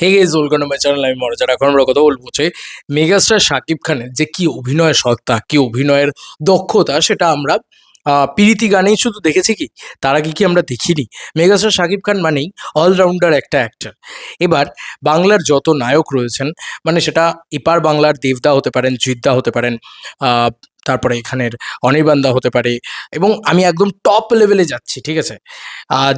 Hey guys, welcome to my channel. আমি মনোজ। এখন আমরা কথা বলবো যে মেগাস্টার শাকিব খানের যে কি অভিনয় সত্তা, কি অভিনয়ের দক্ষতা, সেটা আমরা প্রীতি গানেই শুধু দেখেছি কি, তার আগে কি আমরা দেখিনি? মেগাস্টার শাকিব খান মানেই অলরাউন্ডার একটা অ্যাক্টর। এবার বাংলার যত নায়ক রয়েছেন, মানে সেটা এপার বাংলার দেবদা হতে পারেন, জিদ্দা হতে পারেন, আহ, তারপরে এখানের অনির্বাণ দা হতে পারে, এবং আমি একদম টপ লেভেলে যাচ্ছি, ঠিক আছে,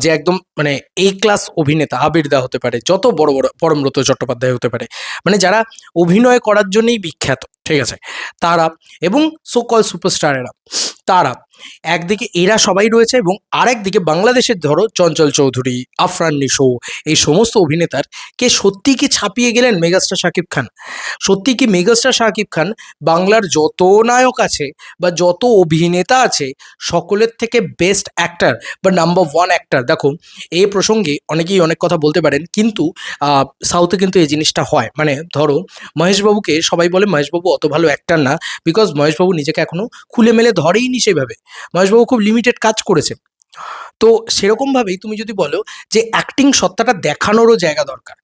যে একদম মানে এ ক্লাস অভিনেতা আবির দা হতে পারে, যত বড় বড় পরমব্রত চট্টোপাধ্যায় হতে পারে, মানে যারা অভিনয় করার জন্যই বিখ্যাত, ঠিক আছে, তারা এবং সো কল সুপারস্টারেরা, তারা একদিকে এরা সবাই রয়েছে, এবং আরেকদিকে বাংলাদেশের ধরো চঞ্চল চৌধুরী, আফরান নিশো, এই সমস্ত অভিনেতার কে সত্যি কি ছাপিয়ে গেলেন মেগাস্টার শাকিব খান? সত্যি কি মেগাস্টার শাকিব খান বাংলার যত নায়ক আছে বা যত অভিনেতা আছে সকলের থেকে বেস্ট অ্যাক্টার বা নাম্বার ওয়ান অ্যাক্টার? দেখো, এই প্রসঙ্গে অনেকেই অনেক কথা বলতে পারেন, কিন্তু সাউথে কিন্তু এই জিনিসটা হয়। মানে ধরো, মহেশবাবুকে সবাই বলে মহেশবাবু অত ভালো অ্যাক্টার না, বিকজ মহেশবাবু নিজেকে এখনো খুলে মেলে ধরেইনি সেভাবে। মহেশবাবু খুব লিমিটেড কাজ করেছে। তো সেরকমভাবেই তুমি যদি বলো যে অ্যাক্টিং সত্তাটা দেখানোরও জায়গা দরকার,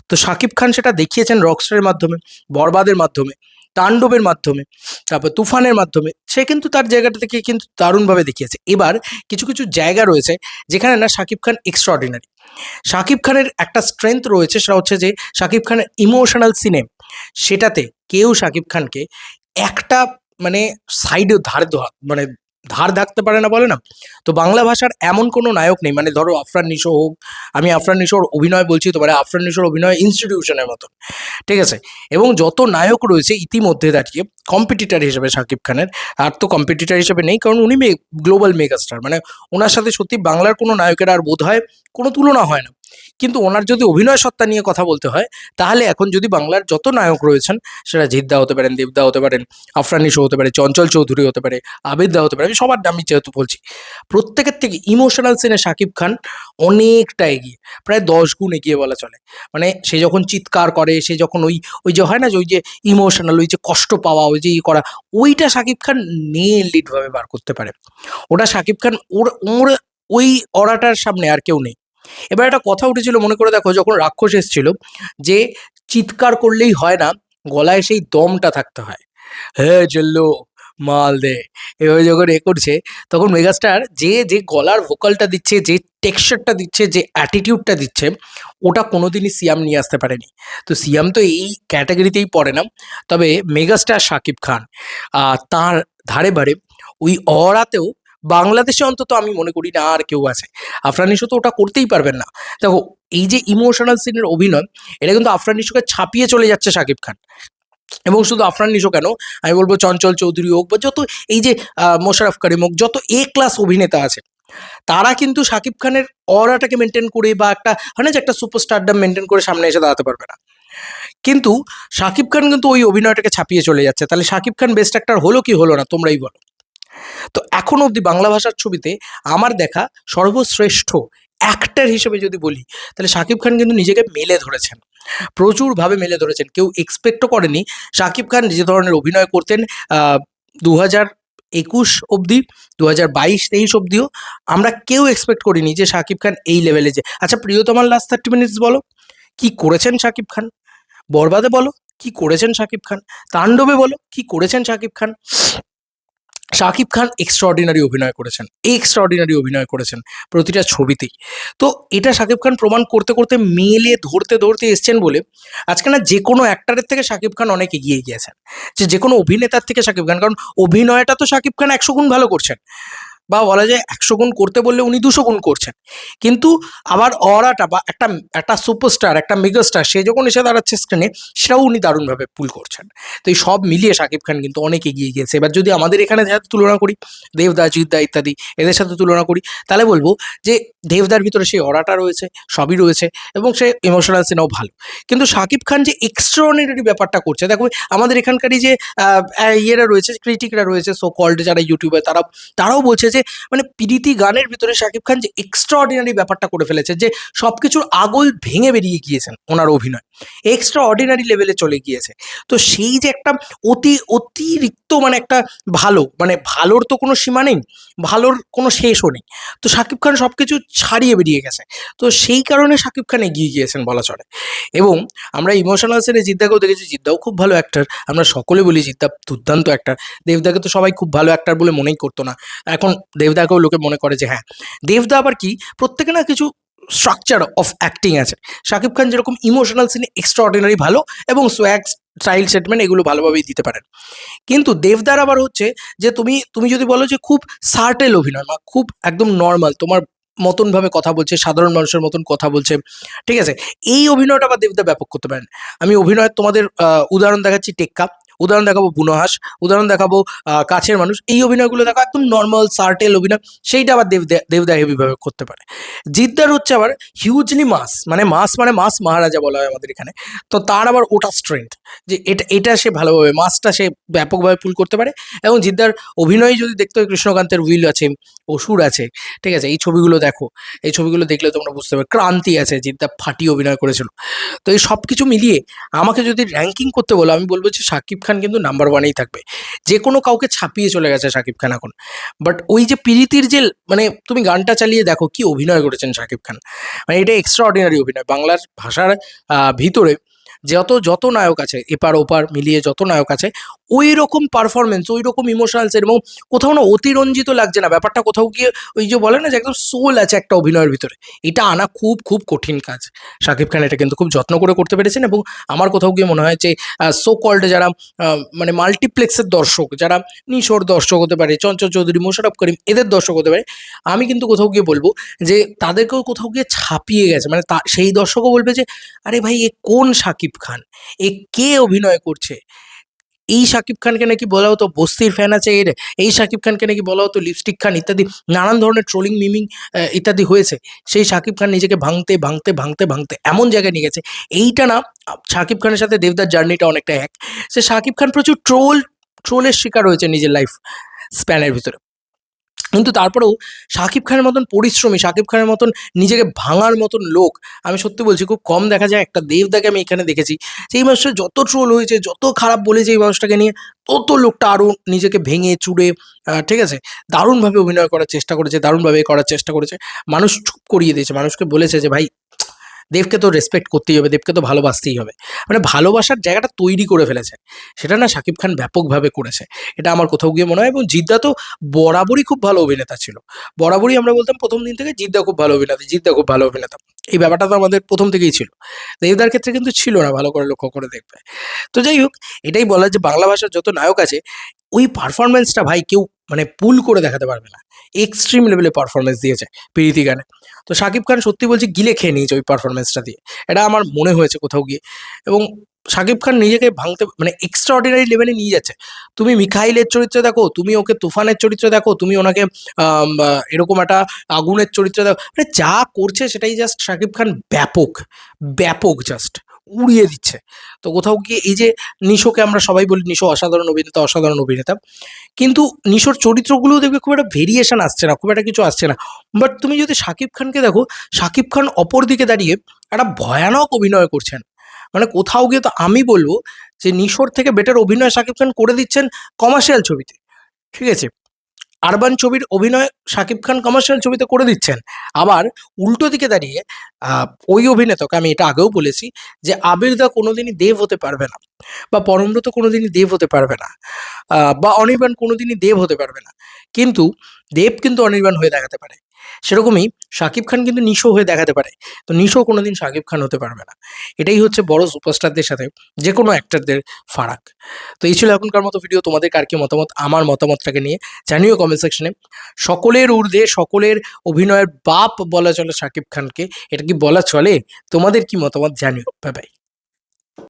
তো শাকিব খান সেটা দেখিয়েছেন রকস্টারের মাধ্যমে, বরবাদের মাধ্যমে, তাণ্ডবের মাধ্যমে, তারপর তুফানের মাধ্যমে। সে কিন্তু তার জায়গাটা থেকে কিন্তু দারুণভাবে দেখিয়েছে। এবার কিছু কিছু জায়গা রয়েছে যেখানে না শাকিব খান এক্সট্রাঅর্ডিনারি। শাকিব খানের একটা স্ট্রেংথ রয়েছে, সেটা হচ্ছে যে শাকিব খানের ইমোশনাল সিনে, সেটাতে কেউ শাকিব খানকে একটা মানে সাইডেও মানে ধার ধাকতে পারে না, বলে না? তো বাংলা ভাষার এমন কোনো নায়ক নেই, মানে ধরো আফরান নিশো হোক, আমি আফরান নিশোর অভিনয় বলছি, তো মানে আফরান নিশোর অভিনয় ইনস্টিটিউশনের মতন, ঠিক আছে। এবং যত নায়ক রয়েছে ইতিমধ্যে দাঁড়িয়ে কম্পিটিটার হিসেবে শাকিব খানের, আর তো কম্পিটিটার হিসেবে নেই, কারণ উনি গ্লোবাল মেগাস্টার, মানে ওনার সাথে সত্যি বাংলার কোনো নায়কের আর বোধ হয় কোনো তুলনা হয় না। কিন্তু ওনার যদি অভিনয় সত্তা নিয়ে কথা বলতে হয়, তাহলে এখন যদি বাংলার যত নায়ক রয়েছেন, সেটা জিদ্দা হতে পারেন, দেবদা হতে পারেন, আফরান নিশো হতে পারে, চঞ্চল চৌধুরী হতে পারে, আবির দা হতে পারে, আমি সবার নামই যেহেতু বলছি, প্রত্যেকের থেকে ইমোশনাল সিনে শাকিব খান অনেকটা এগিয়ে, প্রায় 10 গুণ এগিয়ে বলা চলে। মানে সে যখন চিৎকার করে, সে যখন ওই ওই যে হয় না যে ওই যে ইমোশনাল, ওই যে কষ্ট পাওয়া, ওই যে করা, ওইটা শাকিব খান নেইলড ভাবে বার করতে পারে। ওটা শাকিব খান, ওর ওর ওই অরাটার সামনে আর কেউ নেই। এবার একটা কথা উঠেছিল, মনে করে দেখো, যখন রাক্ষস এসেছিল, যে চিৎকার করলেই হয় না, গলায় সেই দমটা থাকতে হয়। হ্যাঁ চললো, মাল দে, এভাবে যখন করছে, তখন মেগাস্টার যে যে গলার ভোকালটা দিচ্ছে, যে টেক্সচারটা দিচ্ছে, যে অ্যাটিটিউডটা দিচ্ছে, ওটা কোনোদিনই সিয়াম নিয়ে আসতে পারেনি। তো সিয়াম তো এই ক্যাটাগরিতেই পড়ে না। তবে মেগাস্টার শাকিব খান তার ধারে বারে ওই অরাতেও বাংলাদেশে অন্তত আমি মনে করি না আর কেউ আছে। আফরান নিশো তো ওটা করতেই পারবেন না। দেখো, এই যে ইমোশনাল সিনের অভিনয়, এটা কিন্তু আফরান নিশোকে ছাপিয়ে চলে যাচ্ছে শাকিব খান। এবং শুধু আফরান নিশো কেন, আমি বলবো চঞ্চল চৌধুরী হোক বা যত এই যে মোশাররফ করিম হোক, যত এ ক্লাস অভিনেতা আছে, তারা কিন্তু শাকিব খানের অরাটাকে মেনটেন করে, বা একটা হয় না যে একটা সুপারস্টারডাম মেনটেন করে সামনে এসে দাঁড়াতে পারবে না। কিন্তু শাকিব খান কিন্তু ওই অভিনয়টাকে ছাপিয়ে চলে যাচ্ছে। তাহলে শাকিব খান বেস্ট অ্যাক্টর হলো কি হলো না, তোমরাই বলো। তো এখনো অবধি বাংলা ভাষার ছবিতে আমার দেখা সর্বশ্রেষ্ঠ অ্যাক্টর হিসেবে যদি বলি, তাহলে শাকিব খান কিন্তু নিজেকে মেলে ধরেছেন, প্রচুরভাবে মেলে ধরেছেন। কেউ এক্সপেক্টও করেনি শাকিব খান যে ধরনের অভিনয় করতেন 2021 অবধি, 2022-23 অবধিও আমরা কেউ এক্সপেক্ট করিনি যে শাকিব খান এই লেভেলে যে। আচ্ছা, প্রিয়তমার লাস্ট 30 মিনিটস বলো, কি করেছেন শাকিব খান? বরবাদে বলো, কি করেছেন শাকিব খান? তাণ্ডবে বলো, কি করেছেন শাকিব খান? শাকিব খান এক্সট্রাঅর্ডিনারি অভিনয় করেছেন, এক্সট্রাঅর্ডিনারি অভিনয় করেছেন প্রতিটা ছবিতেই। তো এটা শাকিব খান প্রমাণ করতে করতে, মেলে ধরতে ধরতে এসছেন বলে আজকে না যে কোনো অ্যাক্টারের থেকে শাকিব খান অনেক এগিয়ে গিয়েছেন, যে কোনো অভিনেতার থেকে শাকিব খান। কারণ অভিনয়টা তো শাকিব খান 100 গুণ ভালো করছেন, বা বলা যায় 100 গুণ করতে বললে উনি 200 গুণ করছেন। কিন্তু আবার অরাটা বা একটা একটা সুপারস্টার, একটা মেগাস্টার, সে যখন এসে দাঁড়াচ্ছে স্ক্রিনে, সেটাও উনি দারুণভাবে পুল করছেন। তো এই সব মিলিয়ে শাকিব খান কিন্তু অনেক এগিয়ে গিয়েছে। এবার যদি আমাদের এখানে সাথে তুলনা করি, দেবদা, জিদ্দা ইত্যাদি এদের সাথে তুলনা করি, তাহলে বলবো যে দেবদার ভিতরে সেই অরাটা রয়েছে, সবই রয়েছে, এবং সে ইমোশনাল সিনেও ভালো। কিন্তু শাকিব খান যে এক্সট্রাঅর্ডিনারি ব্যাপারটা করছে, দেখো আমাদের এখানকারই যে ইয়েরা রয়েছে, ক্রিটিকরা রয়েছে, সো কল্ড যারা ইউটিউবে, তারাও বলছে যে মানে প্রীতি গানের ভিতরে শাকিব খান যে এক্সট্রাঅর্ডিনারি ব্যাপারটা করে ফেলেছে, যে সবকিছুর আগল ভেঙে বেরিয়ে গিয়েছেন ওনার অভিনয়, এক্সট্রাঅর্ডিনারি লেভেলে চলে গিয়েছে। তো সেই যে একটা অতিরিক্ত মানে একটা ভালো, মানে ভালোর তো কোনো সীমা নেই, ভালোর কোনো শেষও নেই। তো শাকিব খান সবকিছু ছাড়িয়ে বেরিয়ে গেছে। তো সেই কারণে শাকিব খান এগিয়ে গিয়েছেন বলা চলে। এবং আমরা ইমোশনাল সিনে জিদ্দাকেও দেখেছি, জিদ্দাও খুব ভালো অ্যাক্টর। আমরা সকলে বলি জিদ্দা দুর্দান্ত অ্যাক্টর। দেবদাকে তো সবাই খুব ভালো অ্যাক্টর বলে মনেই করতো না। এখন দেবদাকেও লোকে মনে করে যে হ্যাঁ, দেবদা আবার কি প্রত্যেকে না কিছু স্ট্রাকচার অফ অ্যাক্টিং আছে। শাকিব খান যেরকম ইমোশনাল সিনে এক্সট্রা অর্ডিনারি ভালো এবং সোয়াগ স্টাইল স্টেটমেন্ট এগুলো ভালোভাবেই দিতে পারেন। কিন্তু দেবদার আবার হচ্ছে যে তুমি তুমি যদি বলো যে খুব সার্টেল অভিনয় বা খুব একদম নর্মাল তোমার মতন ভাবে কথা বলছে, সাধারণ মানুষের মতন কথা বলছে, ঠিক আছে, এই অভিনয়টা আবার দেবদা ব্যাপক করতে পারেন। আমি অভিনয়ের তোমাদের উদাহরণ দেখাচ্ছি টেক্কা, উদাহরণ দেখাবো বুনোহাস, উদাহরণ দেখাবো কাছের মানুষ। এই অভিনয়গুলো দেখো একদম নর্মাল সার্টেল অভিনয়, সেইটা আবার দেবদা হেভিভাবে করতে পারে। জিদ্দার হচ্ছে আবার হিউজলি মাস, মানে মাস মহারাজা বলা হয় আমাদের এখানে। তো তার আবার ওটা স্ট্রেংথ যে এটা সে ভালোভাবে মাসটা সে ব্যাপকভাবে পুল করতে পারে। এবং জিদ্দার অভিনয় যদি দেখতে হয়, কৃষ্ণকান্তের উইল আছে, অসুর আছে, ঠিক আছে, এই ছবিগুলো দেখো, এই ছবিগুলো দেখলে তোমরা বুঝতে পারবে। ক্রান্তি আছে, জিদ্দা ফাটিয়ে অভিনয় করেছিল। তো এই সব কিছু মিলিয়ে আমাকে যদি র্যাঙ্কিং করতে বলো, আমি বলবো যে শাকিব খান কিন্তু নাম্বার ওয়ানেই থাকবে। যে কোনো কাউকে ছাপিয়ে চলে গেছে শাকিব খান এখন। বাট ওই যে পিরিতির যে, মানে তুমি গানটা চালিয়ে দেখো কি অভিনয় করেছেন শাকিব খান, মানে এটা এক্সট্রা অর্ডিনারি অভিনয়। বাংলার ভাষার ভিতরে যত নায়ক আছে, এপার ওপার মিলিয়ে যত নায়ক আছে, ওই রকম পারফরমেন্স, ওই রকম ইমোশনালস, এবং কোথাও না অতিরঞ্জিত লাগছে না ব্যাপারটা। কোথাও গিয়ে ওই যে বলে না যে একদম সোল আছে একটা অভিনয়ের ভিতরে, এটা আনা খুব খুব কঠিন কাজ। শাকিব খান এটা কিন্তু খুব যত্ন করে করতে পেরেছেন। এবং আমার কোথাও গিয়ে মনে হয় যে সো কল্ড যারা মানে মাল্টিপ্লেক্সের দর্শক, যারা নিশোর দর্শক হতে পারে, চঞ্চল চৌধুরী, মোশাররফ করিম, এদের দর্শক হতে পারে, আমি কিন্তু কোথাও গিয়ে বলবো যে তাদেরকেও কোথাও গিয়ে ছাপিয়ে গেছে। মানে সেই দর্শকও বলবে যে আরে ভাই, এ কোন শাকিব খান, এ কে অভিনয় করছে। এই শাকিব খানকে নাকি বলা হতো বস্তির ফ্যান আছে এর, এই শাকিব খানকে নাকি বলা হতো লিপস্টিক খান ইত্যাদি, নানান ধরনের ট্রোলিং মিমিং ইত্যাদি হয়েছে। সেই শাকিব খান নিজেকে ভাঙতে ভাঙতে ভাঙতে ভাঙতে এমন জায়গায় নিয়ে গেছে। এইটা না, শাকিব খানের সাথে দেবদার জার্নিটা অনেকটা এক। সে শাকিব খান প্রচুর ট্রোলের শিকার হয়েছে নিজের লাইফ স্প্যানের ভিতরে। কিন্তু তারপরেও শাকিব খানের মতন পরিশ্রমী, শাকিব খানের মতন নিজেকে ভাঙার মতন লোক আমি সত্যি বলছি খুব কম দেখা যায়। একটা দেবদাকে আমি এখানে দেখেছি, সেই মানুষটা যত ট্রোল হয়েছে, যত খারাপ বলেছে এই মানুষটাকে নিয়ে, তত লোকটা আরও নিজেকে ভেঙে চুড়ে, ঠিক আছে, দারুণভাবে অভিনয় করার চেষ্টা করেছে, দারুণভাবে করার চেষ্টা করেছে। মানুষ চুপ করিয়ে দিয়েছে, মানুষকে বলেছে যে ভাই, দেবকে তো রেসপেক্ট করতেই হবে, দেবকে তো ভালোবাসতেই হবে। মানে ভালোবাসার জায়গাটা তৈরি করে ফেলেছে, সেটা না শাকিব খান ব্যাপকভাবে করেছে। এটা আমার কোথাও গিয়ে মনে হয়। এবং জিদ্দা তো বরাবরই খুব ভালো অভিনেতা ছিল। বরাবরই আমরা বলতাম প্রথম দিন থেকে জিদ্দা খুব ভালো অভিনেতা, জিদ্দা খুব ভালো অভিনেতা। এই ব্যাপারটা তো আমাদের প্রথম থেকেই ছিল। দেবদার ক্ষেত্রে কিন্তু ছিল না, ভালো করে লক্ষ্য করে দেখবে। তো যাই হোক, এটাই বলার যে বাংলা ভাষার যত নায়ক আছে, ওই পারফরমেন্সটা ভাই কেউ মানে পুল করে দেখাতে পারবে না। এক্সট্রিম লেভেলে পারফরমেন্স দিয়েছে প্রীতি গানে। তো শাকিব খান সত্যি বলছি গিলে খেয়ে নিয়েছে ওই পারফরমেন্সটা দিয়ে, এটা আমার মনে হয়েছে কোথাও গিয়ে। এবং শাকিব খান নিজেকে ভাঙতে মানে এক্সট্রা অর্ডিনারি লেভেলে নিয়ে যাচ্ছে। তুমি মিখাইলের চরিত্রে দেখো, তুমি ওকে তুফানের চরিত্রে দেখো, তুমি ওনাকে এরকম একটা আগুনের চরিত্রে দেখো, মানে যা করছে সেটাই জাস্ট শাকিব খান ব্যাপক ব্যাপক জাস্ট উড়িয়ে দিচ্ছে। তো কোথাও গিয়ে এই যে নিশোকে আমরা সবাই বলি নিশো অসাধারণ অভিনেতা, অসাধারণ অভিনেতা, কিন্তু নিশোর চরিত্রগুলোও দেখবে খুব একটা ভেরিয়েশন আসছে না, খুব একটা কিছু আসছে না। বাট তুমি যদি শাকিব খানকে দেখো, শাকিব খান অপর দিকে দাঁড়িয়ে একটা ভয়ানক অভিনয় করছেন। মানে কোথাও গিয়ে তো আমি বলবো যে নিশোর থেকে বেটার অভিনয় শাকিব খান করে দিচ্ছেন কমার্শিয়াল ছবিতে, ঠিক আছে। আরবান ছবির অভিনয় শাকিব খান কমার্শিয়াল ছবিতে করে দিচ্ছেন। আবার উল্টো দিকে দাঁড়িয়ে ওই অভিনেতাকে আমি এটা আগেও বলেছি যে আবির দা কোনোদিনই দেব হতে পারবে না, বা পরমব্রত কোনোদিনই দেব হতে পারবে না, বা অনির্বাণ কোনোদিনই দেব হতে পারবে না। কিন্তু দেব কিন্তু অনির্বাণ হয়ে দেখাতে পারে। সেরকমই শাকিব খান কিন্তু নিশো হয়ে দেখাতে পারে। তো নিশো কোনোদিন শাকিব খান হতে পারবে না। এটাই হচ্ছে বড় সুপারস্টারদের সাথে যে কোনো অ্যাক্টরদের ফারাক। তো এই ছিল এখনকার মতো ভিডিও। তোমাদের কার কি মতামত আমার মতামতটাকে নিয়ে জানিও কমেন্ট সেকশনে। সকলের ঊর্ধ্বে, সকলের অভিনয়ের বাপ বলা চলে শাকিব খানকে, এটা কি বলা চলে? তোমাদের কি মতামত জানিও। Bye bye.